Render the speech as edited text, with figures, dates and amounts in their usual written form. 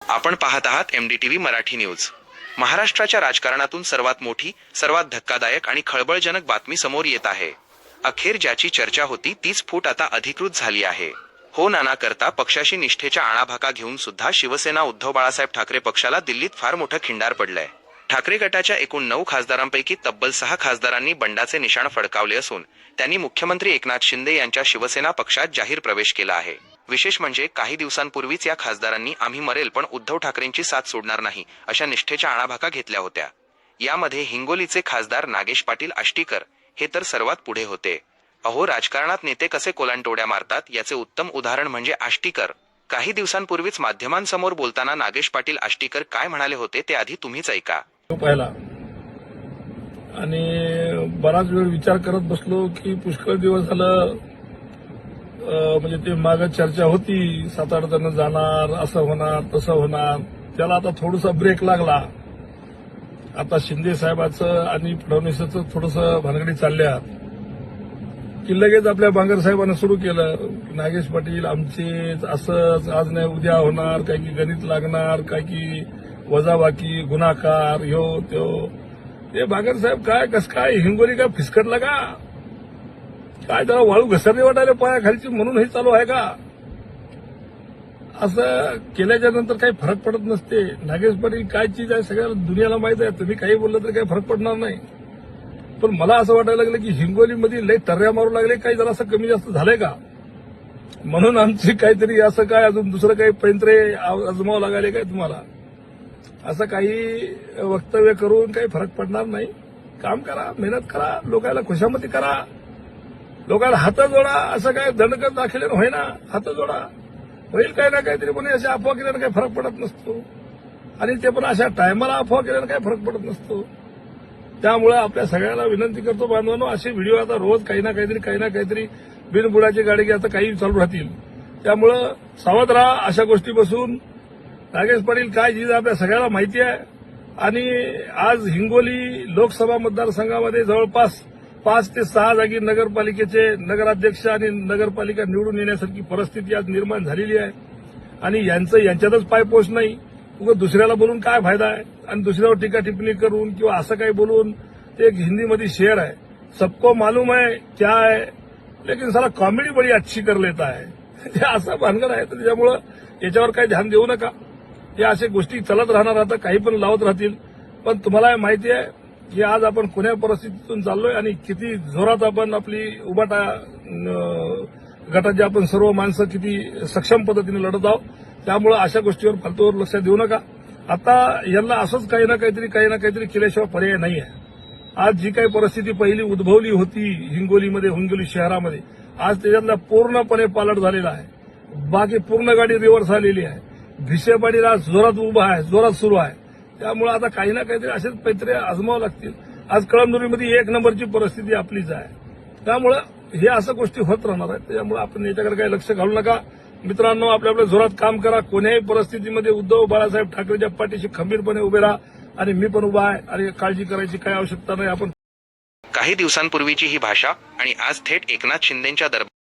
आपण पाहत आहात MDTV मराठी न्यूज। महाराष्ट्राच्या राजकारणातून सर्वात मोठी, सर्वात धक्कादायक आणि खळबळजनक बातमी समोर येत आहे। अखेर ज्याची चर्चा होती तीच फूट आता अधिकृत झाली आहे। हो नाना करता पक्षाशी निष्ठेच्या आणाभाका घेऊन सुद्धा शिवसेना उद्धव बाळासाहेब ठाकरे पक्षाला दिल्लीत फार मोठं खिंडार पडलंय। ठाकरे गटाच्या एकूण 9 खासदारांपैकी तब्बल 6 खासदारांनी बंडाचे निशाण फडकावले असून त्यांनी मुख्यमंत्री एकनाथ शिंदे यांच्या शिवसेना पक्षात जाहीर प्रवेश केला आहे। विशेष म्हणजे काही दिवसांपूर्वीच या खासदारांनी आम्ही मरेल पण उद्धव ठाकरेंची साथ सोडणार नाही अशा निष्ठेच्या आणाभाका घेतल्या होत्या। यामध्ये हिंगोलीचे खासदार नागेश पाटील आष्टीकर हे तर सर्वात पुढे होते। अहो, राजकारणात नेते कसे कोलांटोड्या मारतात याचे उत्तम उदाहरण म्हणजे आष्टीकर। काही दिवसांपूर्वीच माध्यमांसमोर बोलताना नागेश पाटील आष्टीकर काय म्हणाले होते ते आधी तुम्हीच ऐका। पाहिला आणि बराच वेळ विचार करत बसलो की पुष्कळ दिवस झालं म्हणजे ते मागे चर्चा होती 7-8 जण जाणार, असं होणार तसं होणार, त्याला आता थोडासा ब्रेक लागला। आता शिंदे साहेबांचं आणि फडणवीसांचं थोडंसं भानगडी चालल्या की लगेच आपल्या बांगर साहेबांना सुरू केलं, नागेश पाटील आमचे असंच आज नाही उद्या होणार, काय की गणित लागणार, काय की वजाबाकी गुन्हाकार ह्यो त्यो। ते बांगर साहेब काय कसं काय हिंगोली काय फिसकटला का काय, त्याला वाळू घसरली वाटायला पायाखालची म्हणून हे चालू आहे का? असं केल्याच्या नंतर काही फरक पडत नसते। नागेश पाटील काय चीज आहे सगळ्या दुनियाला माहित आहे, तुम्ही काही बोललं तर काही फरक पडणार नाही। पण मला असं वाटायला लागलं की हिंगोलीमध्ये लई टर्या मारू लागले, काही जरा असं कमी जास्त झालंय का म्हणून आमची काहीतरी असं काय अजून दुसरं काही पैंत्रे आजमावं लागायले काय तुम्हाला? असं काही वक्तव्य करून काही फरक पडणार नाही। काम करा, मेहनत करा, लोकांना खुशामती करा, लोकांना हात जोडा। असं काय दंडकच दाखवले होय ना, हात जोडा होईल काही ना काहीतरी, पण अशा अफवा केल्यानं काही फरक पडत नसतो आणि ते पण अशा टायमाला अफवा केल्यानं काही फरक पडत नसतो। त्यामुळे आपल्या सगळ्यांना विनंती करतो बांधवांनो, असे व्हिडिओ आता रोज काही ना काहीतरी बिनबुडाची गाडी आता काही चालू राहतील। त्यामुळं सावध राहा अशा गोष्टीपासून। नागेश पाटील काय चीज आपल्या सगळ्याला माहिती आहे आणि आज हिंगोली लोकसभा मतदारसंघामध्ये जवळपास 5 ते 6 जागी नगरपालिकेचे नगराध्यक्ष आणि नगरपालिका निवडून येण्यासारखी परिस्थिती आज निर्माण झालेली आहे आणि यांच्यातच पायपोष नाही, उगाच दुसऱ्याला बोलून काय फायदा आहे आणि दुसऱ्यावर टीका टिप्पणी करून किंवा असं काही बोलून। ते एक हिंदीमध्ये शेर आहे, सबको मालूम है क्या है लेकिन साला कॉमेडी बड़ी अच्छी कर लेता है। ते असं भानगड आहे, तर त्यामुळं याच्यावर काही ध्यान देऊ नका। या अशा गोष्टी चालत राहणार, आता काही पण लावत राहतील। पण तुम्हाला माहिती आहे की आज आपण कोण्या परिस्थितीतून चाललोय आणि किती जोरात आपण आपली उबाटा गटाचे आपण सर्व माणसं किती सक्षम पद्धतीने लढत आहोत। त्यामुळे अशा गोष्टीवर फालतूवर लक्ष देऊ नका। आता यांना असंच काही ना काहीतरी केल्याशिवाय पर्याय नाही आहे। आज जी काही परिस्थिती पहिली उद्भवली होती हिंगोलीमध्ये, हिंगोली शहरामध्ये, आज त्याच्यातला पूर्णपणे पालट झालेला आहे। बाकी पूर्ण गाडी रिव्हर्स आलेली आहे। भिसेपाडीला जोरात उभा आहे, जोरात सुरू आहे। त्यामुळे आता काही ना काहीतरी असेच पैत्रे आजमावं लागतील। आज कळमनुरीमध्ये 1 नंबरची परिस्थिती आपलीच आहे। त्यामुळे हे असं गोष्टी होत राहणार आहेत। त्यामुळे आपण याच्याकडे काही लक्ष घालू नका मित्रांनो। आपल्या जोरात काम करा। कोणत्याही परिस्थितीमध्ये उद्धव बाळासाहेब ठाकरेच्या पाठीशी खंबीरपणे उभे राहा आणि मी पण उभा आहे आणि काळजी करायची काही आवश्यकता नाही। आपण काही दिवसांपूर्वीची ही भाषा आणि आज थेट एकनाथ शिंदेंच्या दरबार